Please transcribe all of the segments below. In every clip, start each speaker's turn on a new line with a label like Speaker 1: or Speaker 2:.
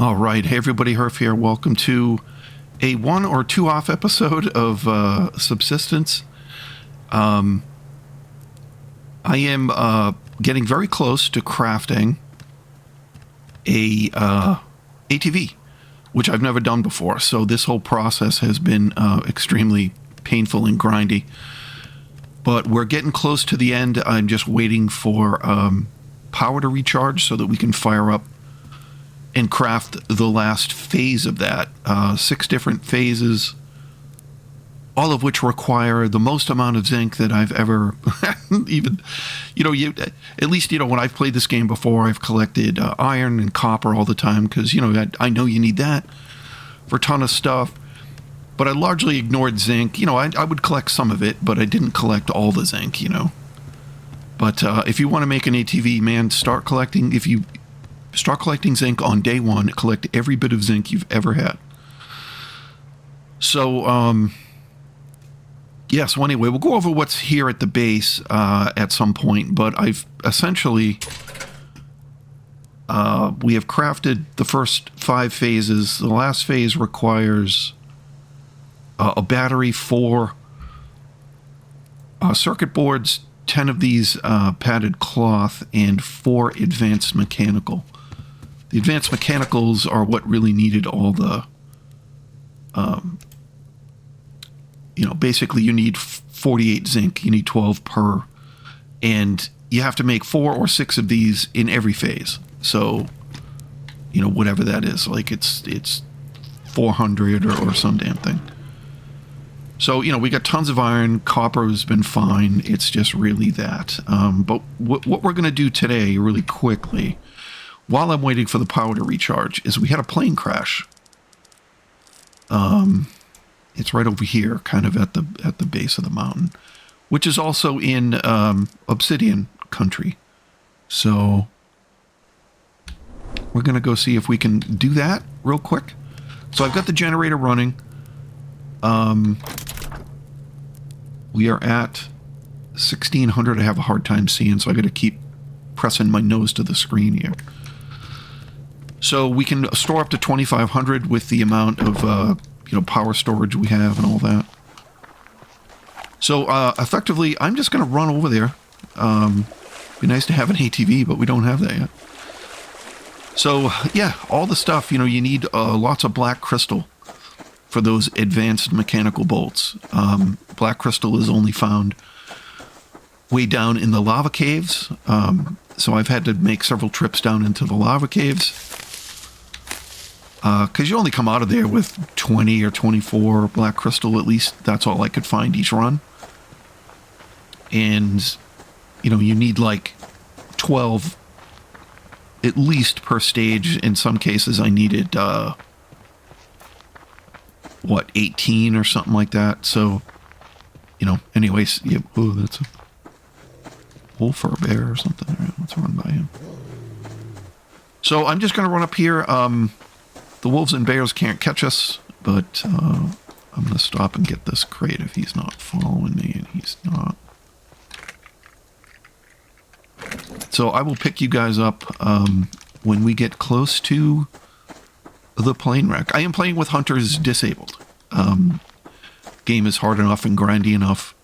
Speaker 1: All right. Hey, everybody. Hrph here. Welcome to a 1 or 2 off episode of Subsistence. I am getting very close to crafting a ATV, which I've never done before. So this whole process has been extremely painful and grindy. But we're getting close to the end. I'm just waiting for power to recharge so that we can fire up and craft the last phase of that. 6 different phases, all of which require the most amount of zinc that I've ever even, at least, when I've played this game before, I've collected iron and copper all the time because, I know you need that for a ton of stuff. But I largely ignored zinc. I would collect some of it, but I didn't collect all the zinc, But if you want to make an ATV, man, start collecting. If you start collecting zinc on day 1, collect every bit of zinc you've ever had. So, yeah, so anyway, we'll go over what's here at the base at some point, but I've essentially, we have crafted the first 5 phases. The last phase requires a battery, 4 circuit boards, 10 of these padded cloth, and 4 advanced mechanical. The advanced mechanicals are what really needed all the, basically you need 48 zinc, you need 12 per, and you have to make 4 or 6 of these in every phase. So, whatever that is, like it's 400 or some damn thing. So, we got tons of iron, copper has been fine, it's just really that. But what we're going to do today, really quickly, while I'm waiting for the power to recharge, is we had a plane crash. It's right over here, kind of at the base of the mountain, which is also in Obsidian country. So we're going to go see if we can do that real quick. So I've got the generator running. We are at 1600. I have a hard time seeing, so I got to keep pressing my nose to the screen here. So we can store up to 2500 with the amount of power storage we have and all that. So effectively, I'm just going to run over there. Be nice to have an ATV, but we don't have that yet. So yeah, all the stuff, you need lots of black crystal for those advanced mechanical bolts. Black crystal is only found way down in the lava caves. So I've had to make several trips down into the lava caves. Because you only come out of there with 20 or 24 black crystal, at least. That's all I could find each run. And, you need like 12 at least per stage. In some cases, I needed, 18 or something like that. So, anyways, yeah. Oh, that's a wolf or a bear or something. All right, let's run by him. So I'm just going to run up here. The wolves and bears can't catch us, but I'm going to stop and get this crate if he's not following me, and he's not. So I will pick you guys up when we get close to the plane wreck. I am playing with hunters disabled. Game is hard enough and grindy enough,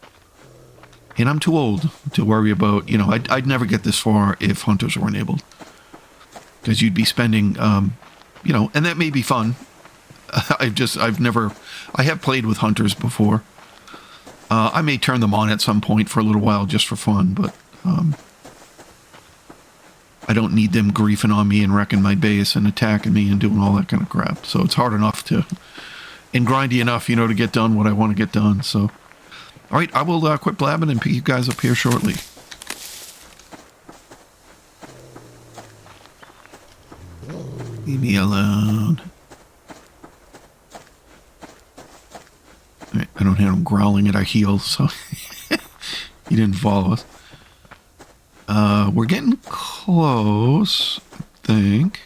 Speaker 1: and I'm too old to worry about, I'd never get this far if hunters were enabled, because you'd be spending, and that may be fun. I have played with hunters before. I may turn them on at some point for a little while just for fun, but I don't need them griefing on me and wrecking my base and attacking me and doing all that kind of crap. So it's hard enough and grindy enough, to get done what I want to get done. So, all right, I will quit blabbing and pick you guys up here shortly. Leave me alone. All right, I don't hear him growling at our heels, so he didn't follow us. We're getting close, I think.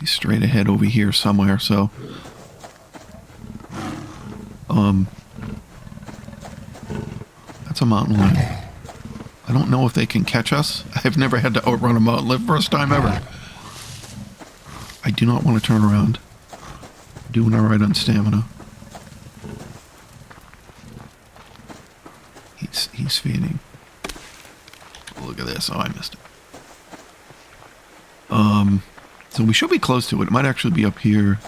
Speaker 1: Be straight ahead over here somewhere, so. That's a mountain lion. I don't know if they can catch us. I've never had to outrun a mountain lift. First time ever. I do not want to turn around. Doing all right on stamina. He's feeding. Oh, look at this. Oh, I missed it. So we should be close to it. It might actually be up here.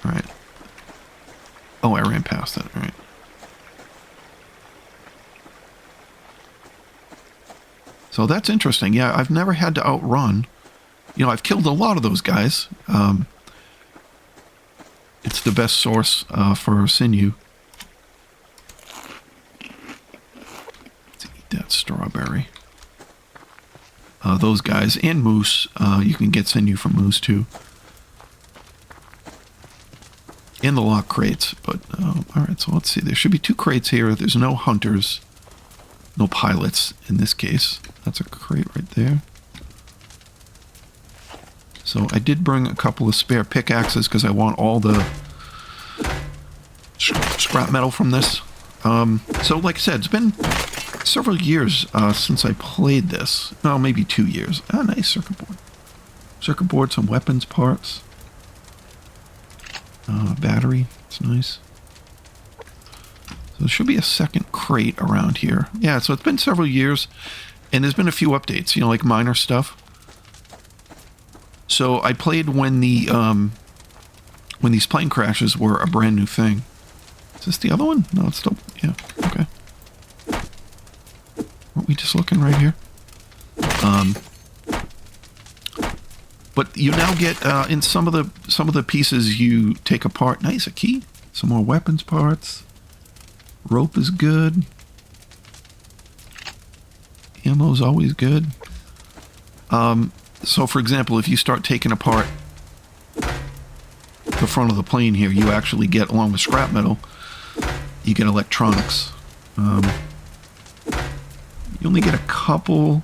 Speaker 1: All right. Oh, I ran past that. All right. So that's interesting. Yeah, I've never had to outrun. You know, I've killed a lot of those guys. It's the best source for sinew. Let's eat that strawberry. Those guys and moose. You can get sinew from moose too. And the lock crates. But, alright, so let's see. There should be 2 crates here. There's no hunters. No pilots in this case. That's a crate right there. So I did bring a couple of spare pickaxes because I want all the scrap metal from this. So like I said, it's been several years since I played this. Well, maybe 2 years. Ah, nice circuit board. Circuit board, some weapons parts. Battery, it's nice. So there should be a second crate around here. Yeah, so it's been several years, and there's been a few updates, you know, like minor stuff. So I played when the when these plane crashes were a brand new thing. Is this the other one? No, it's still, yeah, okay. Weren't we just looking right here? But you now get in some of the pieces you take apart. Nice, a key. Some more weapons parts. Rope is good. Ammo's always good. So for example, if you start taking apart the front of the plane here, you actually get, along with scrap metal, you get electronics. You only get a couple.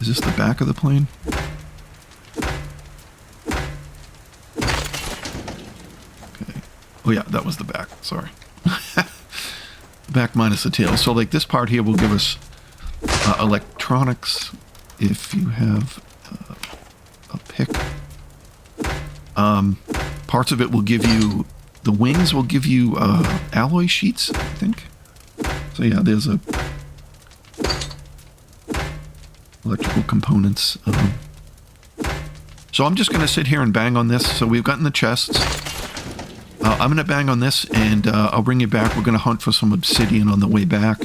Speaker 1: Is this the back of the plane? Okay. Oh yeah, that was the back. Sorry. Back minus the tail. So like this part here will give us electronics if you have a pick. Parts of it will give you, the wings will give you alloy sheets, I think. So yeah, there's a electrical components. So I'm just going to sit here and bang on this. So we've gotten the chests. I'm going to bang on this, and I'll bring you back. We're going to hunt for some obsidian on the way back.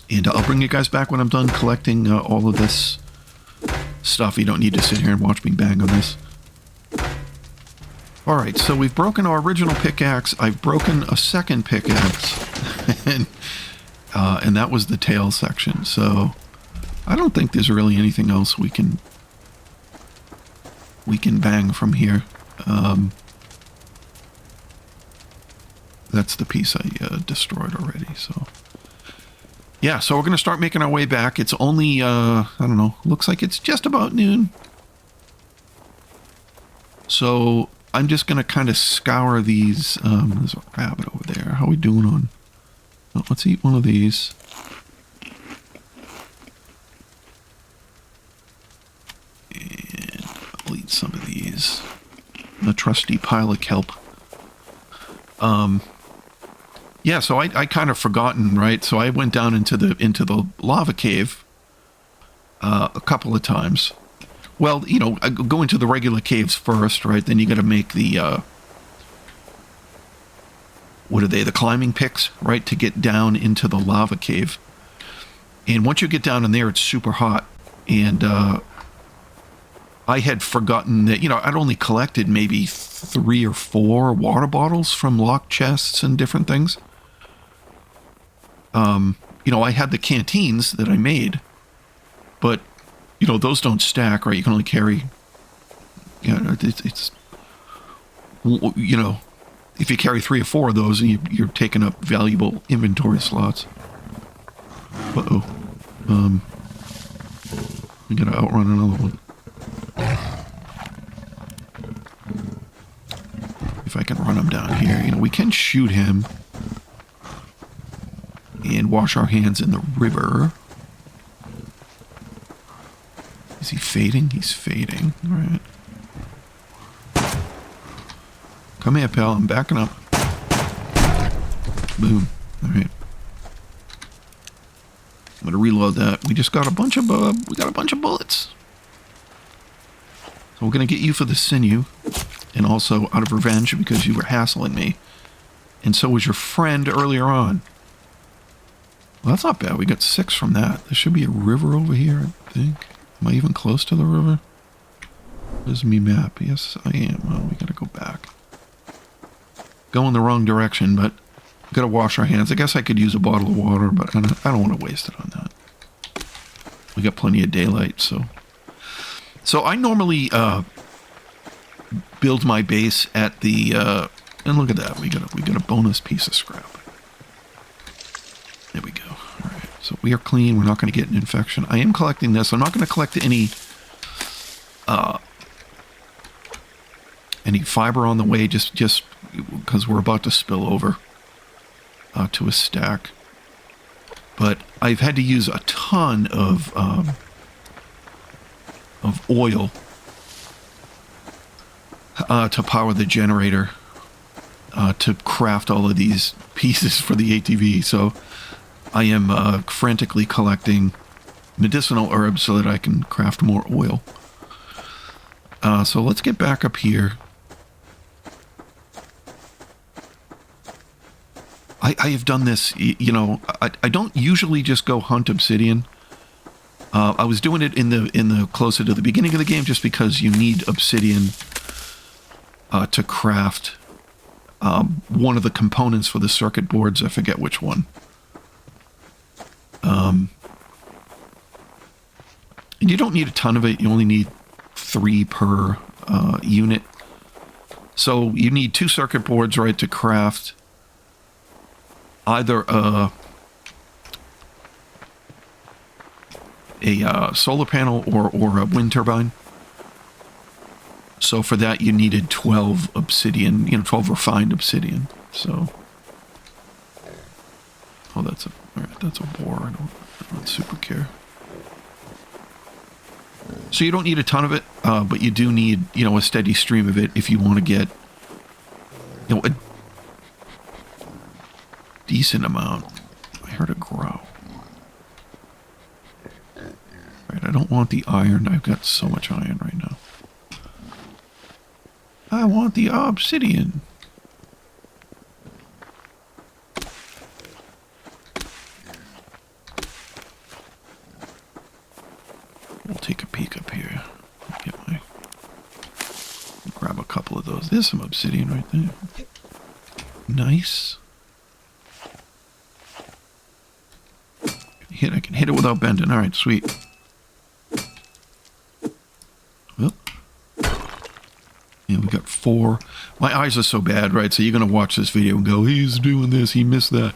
Speaker 1: And I'll bring you guys back when I'm done collecting all of this stuff. You don't need to sit here and watch me bang on this. Alright, so we've broken our original pickaxe. I've broken a second pickaxe. And that was the tail section. So I don't think there's really anything else we can bang from here. That's the piece I destroyed already. So yeah, so we're going to start making our way back. It's only, I don't know, looks like it's just about noon. So I'm just going to kind of scour these. There's a rabbit over there. How are we doing on? Oh, let's eat one of these. And I'll eat some of these. The trusty pile of kelp. Yeah, so I kind of forgotten, right? So I went down into the lava cave a couple of times. Well, you know, I go into the regular caves first, right? Then you got to make the what are they? The climbing picks, right? To get down into the lava cave. And once you get down in there, it's super hot. And I had forgotten that, you know, I'd only collected maybe 3 or 4 water bottles from locked chests and different things. You know, I had the canteens that I made, but, you know, those don't stack, right? You can only carry, you know, it's you know, if you carry 3 or 4 of those, you're taking up valuable inventory slots. Uh-oh. We gotta outrun another one. shoot him and wash our hands in the river. Is he fading? He's fading. All right. Come here, pal. I'm backing up. Boom. All right. I'm gonna reload that. We just got a bunch of bullets. So we're gonna get you for the sinew, and also out of revenge because you were hassling me, and so was your friend earlier on. Well, that's not bad. We got 6 from that. There should be a river over here, I think. Am I even close to the river? Where's me map? Yes, I am. Well, we gotta go back. Going the wrong direction, but we gotta wash our hands. I guess I could use a bottle of water, but I don't want to waste it on that. We got plenty of daylight, so. So I normally build my base at the and look at that, we got a bonus piece of scrap. There we go. All right, so we are clean. We're not going to get an infection. I am collecting this. I'm not going to collect any fiber on the way, just because we're about to spill over to a stack. But I've had to use a ton of oil to power the generator to craft all of these pieces for the ATV. So I am frantically collecting medicinal herbs so that I can craft more oil. So let's get back up here. I have done this, you know, I don't usually just go hunt obsidian. I was doing it in the closer to the beginning of the game just because you need obsidian to craft one of the components for the circuit boards. I forget which one. And you don't need a ton of it. You only need 3 per unit. So you need 2 circuit boards, right, to craft either a solar panel or a wind turbine. So for that you needed 12 obsidian, 12 refined obsidian. So, oh, that's a boar. I don't super care. So you don't need a ton of it, but you do need, a steady stream of it if you want to get, a decent amount. I heard a growl. Right, I don't want the iron. I've got so much iron right now. I want the obsidian. We'll take a peek up here. Grab a couple of those. There's some obsidian right there. Nice. I can hit it without bending. All right, sweet. Well, yeah, we got 4. My eyes are so bad, right? So you're going to watch this video and go, he's doing this, he missed that.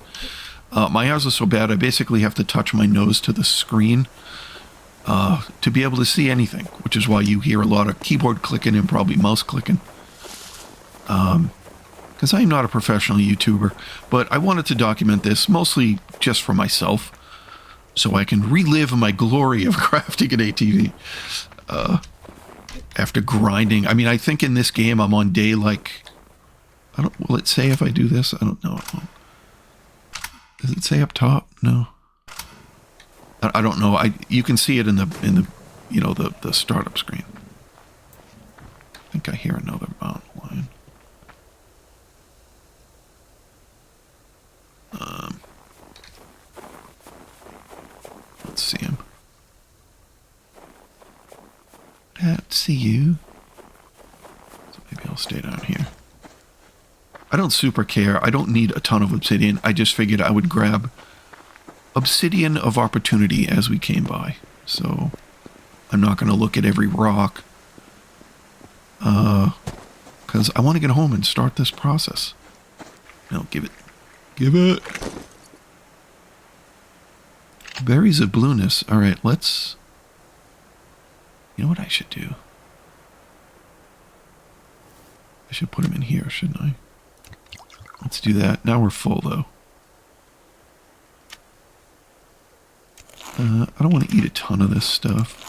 Speaker 1: My eyes are so bad, I basically have to touch my nose to the screen to be able to see anything, which is why you hear a lot of keyboard clicking and probably mouse clicking. Because I'm not a professional YouTuber, but I wanted to document this mostly just for myself, so I can relive my glory of crafting an ATV. After grinding, I mean, I think in this game I'm on day will it say if I do this? I don't know. Does it say up top? No. I don't know. You can see it in the startup screen. I think I hear another mountain lion. Let's see him. Can't see you. So maybe I'll stay down here. I don't super care. I don't need a ton of obsidian. I just figured I would grab obsidian of opportunity as we came by. So I'm not going to look at every rock. Because I want to get home and start this process. No, give it. Give it. Berries of blueness. All right, let's... You know what I should do? I should put them in here, shouldn't I? Let's do that. Now we're full, though. I don't want to eat a ton of this stuff.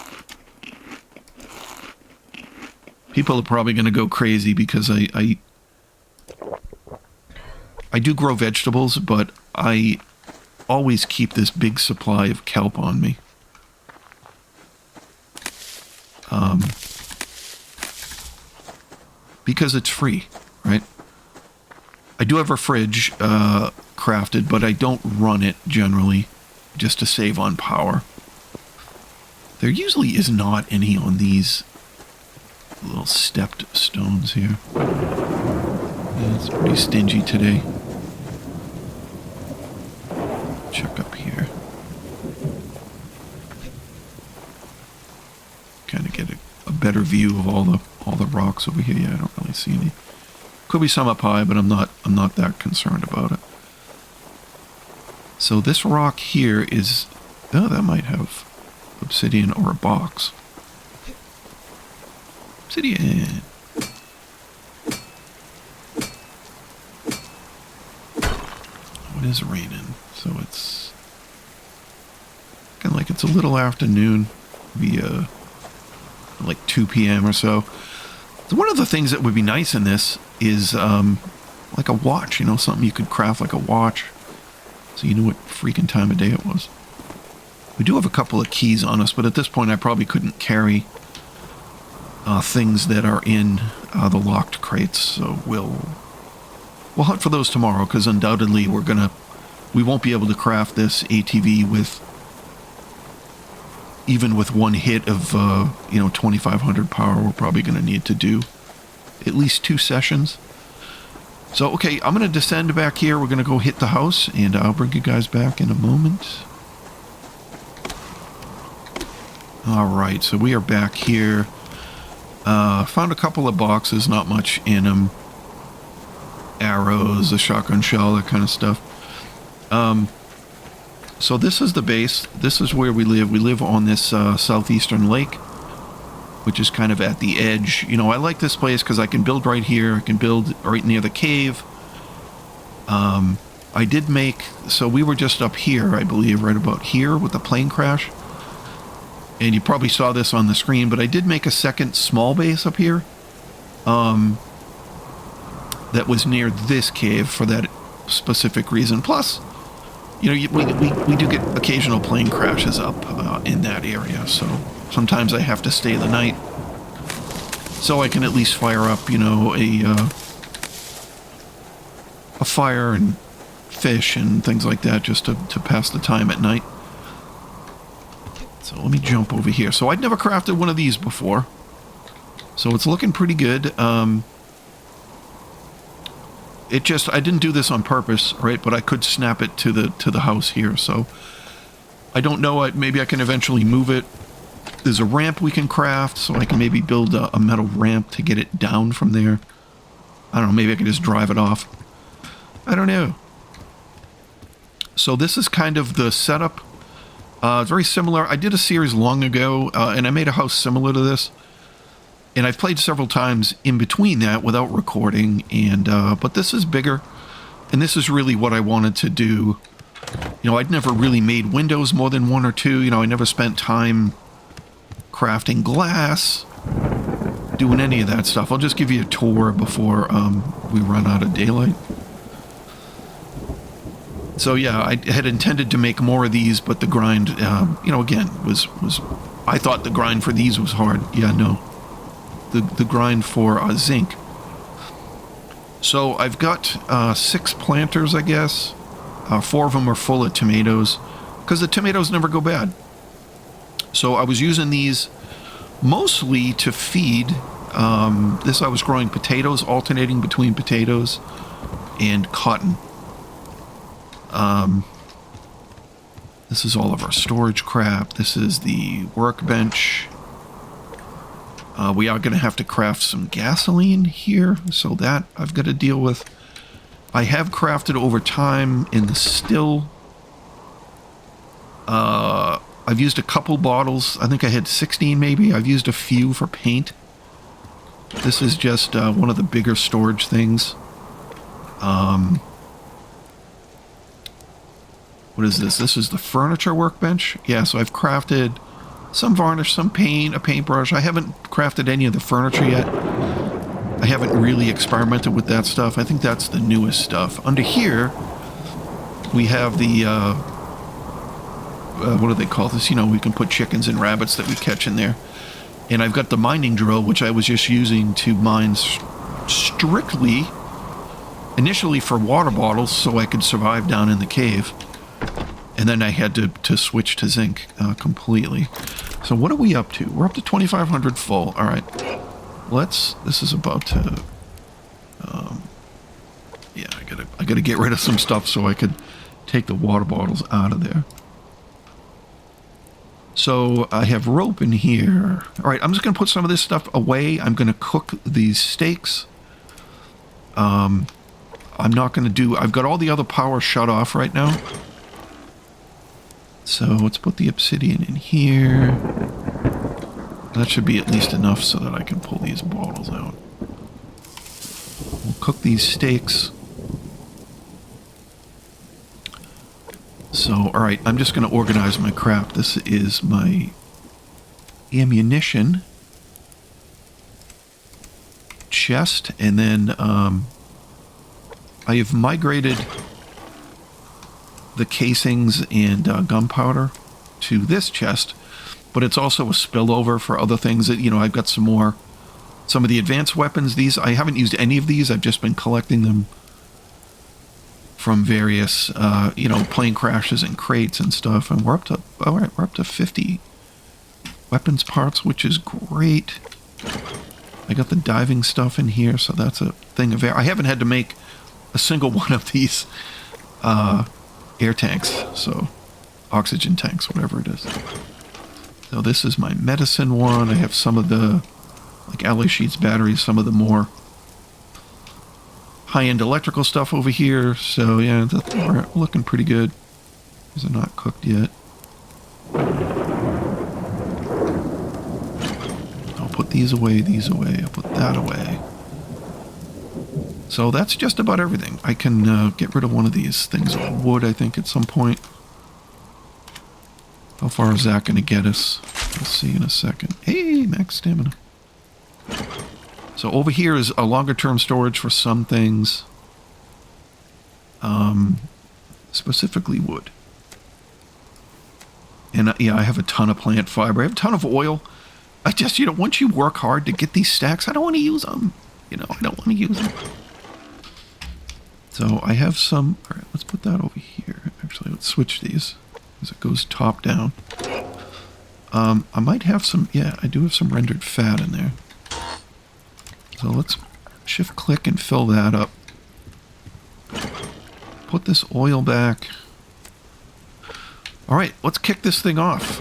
Speaker 1: People are probably going to go crazy because I do grow vegetables, but I always keep this big supply of kelp on me. Because it's free, right? I do have a fridge crafted, but I don't run it generally just to save on power. There usually is not any on these little stepped stones here. Yeah, it's pretty stingy today. Check up here. Kind of get a better view of all the rocks over here. Yeah, I don't really see any. Could be some up high, but I'm not that concerned about it. So this rock here is, oh, that might have obsidian or a box. Obsidian. It is raining, so it's kind of like it's a little afternoon, maybe like 2 p.m. or so. So one of the things that would be nice in this is like a watch, you know, something you could craft like a watch, so you knew what freaking time of day it was. We do have a couple of keys on us, but at this point I probably couldn't carry things that are in the locked crates, so we'll hunt for those tomorrow, because undoubtedly we won't be able to craft this ATV even with one hit of 2500 power. We're probably going to need to do at least 2 sessions. So okay, I'm going to descend back here. We're going to go hit the house, and I'll bring you guys back in a moment. Alright, so we are back here. Found a couple of boxes, not much in them. Arrows, a shotgun shell, that kind of stuff. So this is the base. This is where we live. We live on this southeastern lake, which is kind of at the edge. You know, I like this place because I can build right here. I can build right near the cave. I did make, so we were just up here, I believe, right about here with the plane crash. And you probably saw this on the screen, but I did make a second small base up here. That was near this cave for that specific reason. Plus, you know, we do get occasional plane crashes up in that area, so sometimes I have to stay the night so I can at least fire up, you know, a fire and fish and things like that, just to pass the time at night. So let me jump over here. So I'd never crafted one of these before, so it's looking pretty good. I didn't do this on purpose, right? But I could snap it to the house here. So I don't know. Maybe I can eventually move it. There's a ramp we can craft, so I can maybe build a metal ramp to get it down from there. I don't know. Maybe I can just drive it off. I don't know. So this is kind of the setup. It's very similar. I did a series long ago, and I made a house similar to this. And I've played several times in between that without recording, and but this is bigger, and this is really what I wanted to do. You know, I'd never really made windows more than 1 or 2. You know, I never spent time crafting glass, doing any of that stuff. I'll just give you a tour before we run out of daylight. So yeah, I had intended to make more of these, but the grind, you know, again, was I thought the grind for these was hard. Yeah, no. The grind for zinc. So I've got 6 planters, I guess. 4 of them are full of tomatoes, because the tomatoes never go bad. So I was using these mostly to feed. This I was growing potatoes, alternating between potatoes and cotton. This is all of our storage crap. This is the workbench. We are going to have to craft some gasoline here, so that I've got to deal with. I have crafted over time in the still. I've used a couple bottles. I think I had 16 maybe. I've used a few for paint. This is just one of the bigger storage things. What is this? This is the furniture workbench. Yeah, so I've crafted some varnish, some paint, a paintbrush. I haven't crafted any of the furniture yet. I haven't really experimented with that stuff. I think that's the newest stuff. Under here, we have the, what do they call this? You know, we can put chickens and rabbits that we catch in there. And I've got the mining drill, which I was just using to mine strictly, initially for water bottles, so I could survive down in the cave. And then I had to switch to zinc completely. So what are we up to? We're up to 2,500 full. All right. This is about to, yeah, I gotta get rid of some stuff so I could take the water bottles out of there. So I have rope in here. All right, I'm just gonna put some of this stuff away. I'm gonna cook these steaks. I'm not gonna do, I've got all the other power shut off right now. So let's put the obsidian in here. That should be at least enough so that I can pull these bottles out. We'll cook these steaks. So, alright, I'm just going to organize my crap. This is my ammunition chest, and then I have migrated the casings and gunpowder to this chest, but it's also a spillover for other things that, you know, I've got some of the advanced weapons. These, I haven't used any of these. I've just been collecting them from various, you know, plane crashes and crates and stuff. And we're up to, all right, we're up to 50 weapons parts, which is great. I got the diving stuff in here, so that's a thing of air. I haven't had to make a single one of these air tanks, so oxygen tanks, whatever it is. So this is my medicine one. I have some of the, like alloy sheets, batteries, some of the more high-end electrical stuff over here. So yeah, that's looking pretty good. These are not cooked yet. I'll put these away, I'll put that away. So that's just about everything. I can get rid of one of these things of wood, I think, at some point. How far is that going to get us? We'll see in a second. Hey, max stamina. So over here is a longer term storage for some things. Specifically wood. And yeah, I have a ton of plant fiber. I have a ton of oil. I just, you know, once you work hard to get these stacks, I don't want to use them. You know, I don't want to use them. So I have some, all right, let's put that over here. Actually, let's switch these as it goes top down. I might have some, yeah, I do have some rendered fat in there. So let's shift click and fill that up. Put this oil back. All right, let's kick this thing off.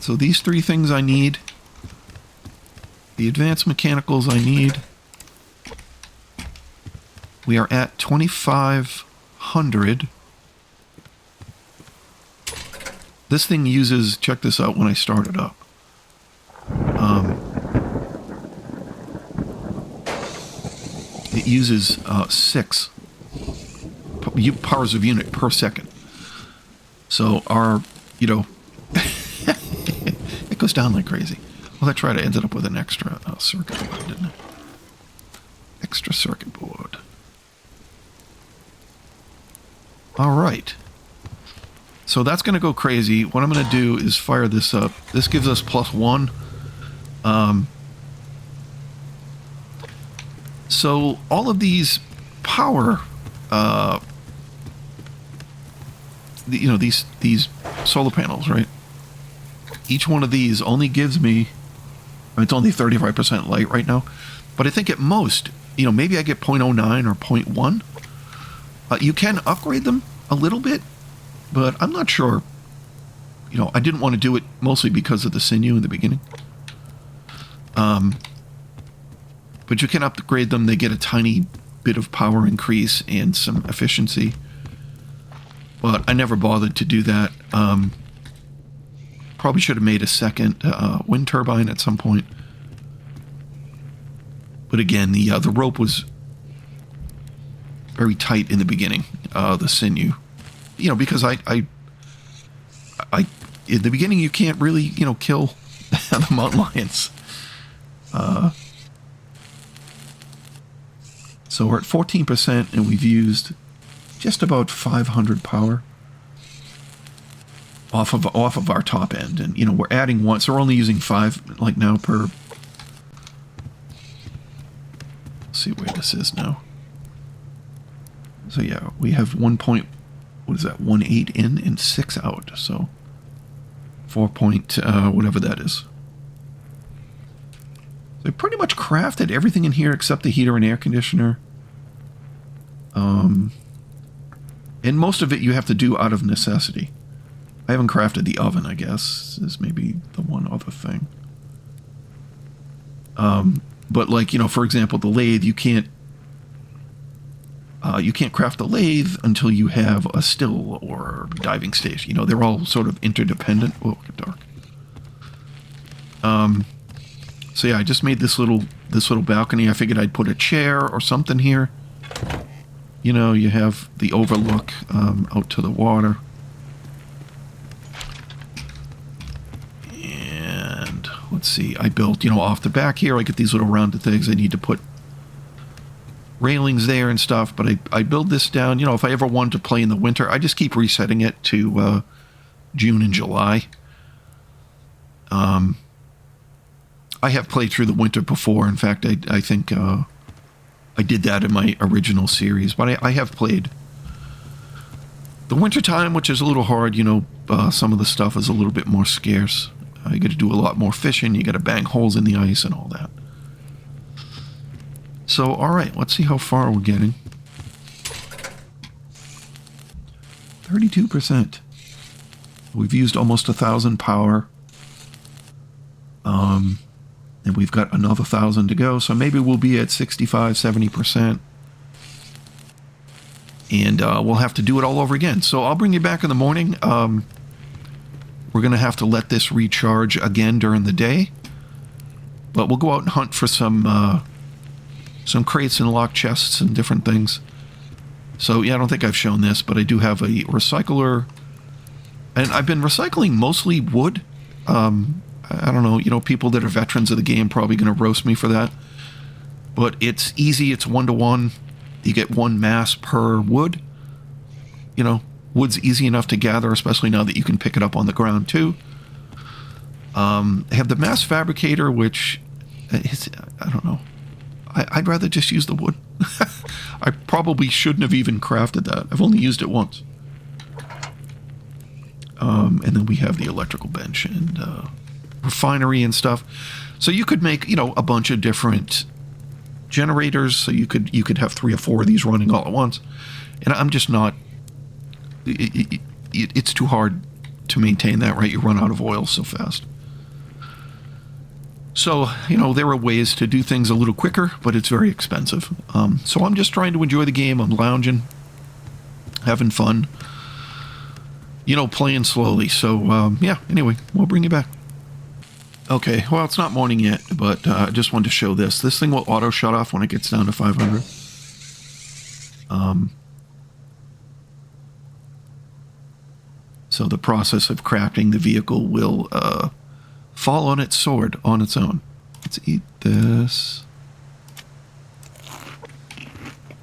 Speaker 1: So these three things I need. The advanced mechanicals I need. We are at 2,500. This thing uses, check this out when I start it up. It uses 6 powers of unit per second. So our, you know, it goes down like crazy. Well, that's right, I ended up with an extra circuit board, didn't I? Extra circuit board. All right. So that's going to go crazy. What I'm going to do is fire this up. This gives us +1. So all of these power, you know, these solar panels, right? Each one of these only gives me, it's only 35% light right now, but I think at most, you know, maybe I get 0.09 or 0.1. You can upgrade them a little bit, but I'm not sure. You know, I didn't want to do it mostly because of the sinew in the beginning. But you can upgrade them. They get a tiny bit of power increase and some efficiency. But I never bothered to do that. Probably should have made a second wind turbine at some point. But again, the rope was very tight in the beginning, the sinew. You know, because I in the beginning you can't really, you know, kill the mountain lions. So we're at 14% and we've used just about 500 power off of our top end, and you know we're adding one, so we're only using 5 like now per. Let's see where this is now. So yeah, we have 1.18 in and 6 out, so 4 point whatever that is. So I pretty much crafted everything in here except the heater and air conditioner. And most of it you have to do out of necessity. I haven't crafted the oven, I guess, is maybe the one other thing. But like, you know, for example, the lathe, you can't craft the lathe until you have a still or diving station. You know, they're all sort of interdependent. Oh, get dark. So yeah, I just made this little balcony. I figured I'd put a chair or something here. You know, you have the overlook out to the water. And let's see, I built, you know, off the back here, I get these little rounded things. I need to put railings there and stuff, but I build this down. You know, if I ever wanted to play in the winter, I just keep resetting it to June and July. I have played through the winter before. In fact, I think I did that in my original series, but I have played the winter time, which is a little hard. You know, some of the stuff is a little bit more scarce. You got to do a lot more fishing. You got to bang holes in the ice and all that. So, all right, let's see how far we're getting. 32%. We've used almost 1,000 power. And we've got another 1,000 to go, so maybe we'll be at 65, 70%. And we'll have to do it all over again. So I'll bring you back in the morning. We're going to have to let this recharge again during the day. But we'll go out and hunt for some crates and locked chests and different things. So, yeah, I don't think I've shown this, but I do have a recycler. And I've been recycling mostly wood. I don't know, you know, people that are veterans of the game probably going to roast me for that. But it's easy. It's 1-to-1. You get 1 mass per wood. You know, wood's easy enough to gather, especially now that you can pick it up on the ground, too. I have the mass fabricator, which is, I don't know. I'd rather just use the wood. I probably shouldn't have even crafted that. I've only used it once. And then we have the electrical bench and refinery and stuff. So you could make, you know, a bunch of different generators. So you could have 3 or 4 of these running all at once. And I'm just not. It's too hard to maintain that, right? You run out of oil so fast. So, you know, there are ways to do things a little quicker, but it's very expensive. So I'm just trying to enjoy the game. I'm lounging, having fun, you know, playing slowly. So, yeah, anyway, we'll bring you back. Okay, well, it's not morning yet, but I just wanted to show this. This thing will auto shut off when it gets down to 500. So the process of crafting the vehicle will fall on its sword on its own. Let's eat this.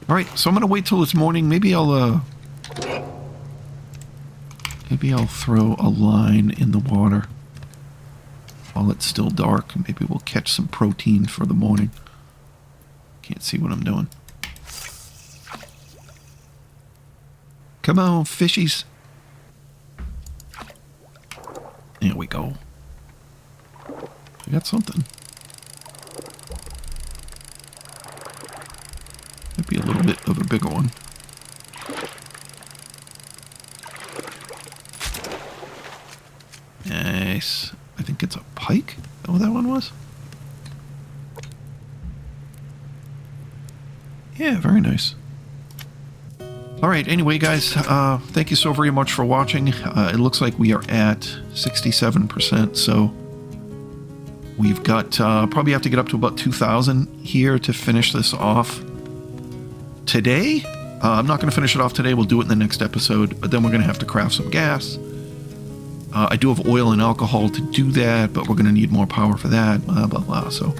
Speaker 1: All right, so I'm gonna wait till it's morning. Maybe I'll throw a line in the water while it's still dark. Maybe we'll catch some protein for the morning. Can't see what I'm doing. Come on, fishies. There we go. We got something. Might be a little bit of a bigger one. Nice. I think it's a pike. Is that what that one was? Yeah, very nice. Alright, anyway guys, thank you so very much for watching. It looks like we are at 67%, so we've got, probably have to get up to about 2,000 here to finish this off today. I'm not going to finish it off today. We'll do it in the next episode, but then we're going to have to craft some gas. I do have oil and alcohol to do that, but we're going to need more power for that, blah, blah, blah. So,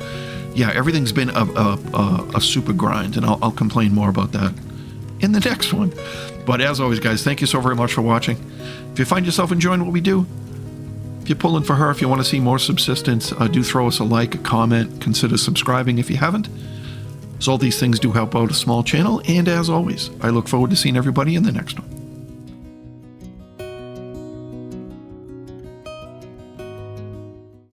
Speaker 1: yeah, everything's been a super grind, and I'll complain more about that in the next one. But as always, guys, thank you so very much for watching. If you find yourself enjoying what we do, if you're pulling for her, if you want to see more Subsistence, do throw us a like, a comment, consider subscribing if you haven't. So all these things do help out a small channel, and as always, I look forward to seeing everybody in the next one.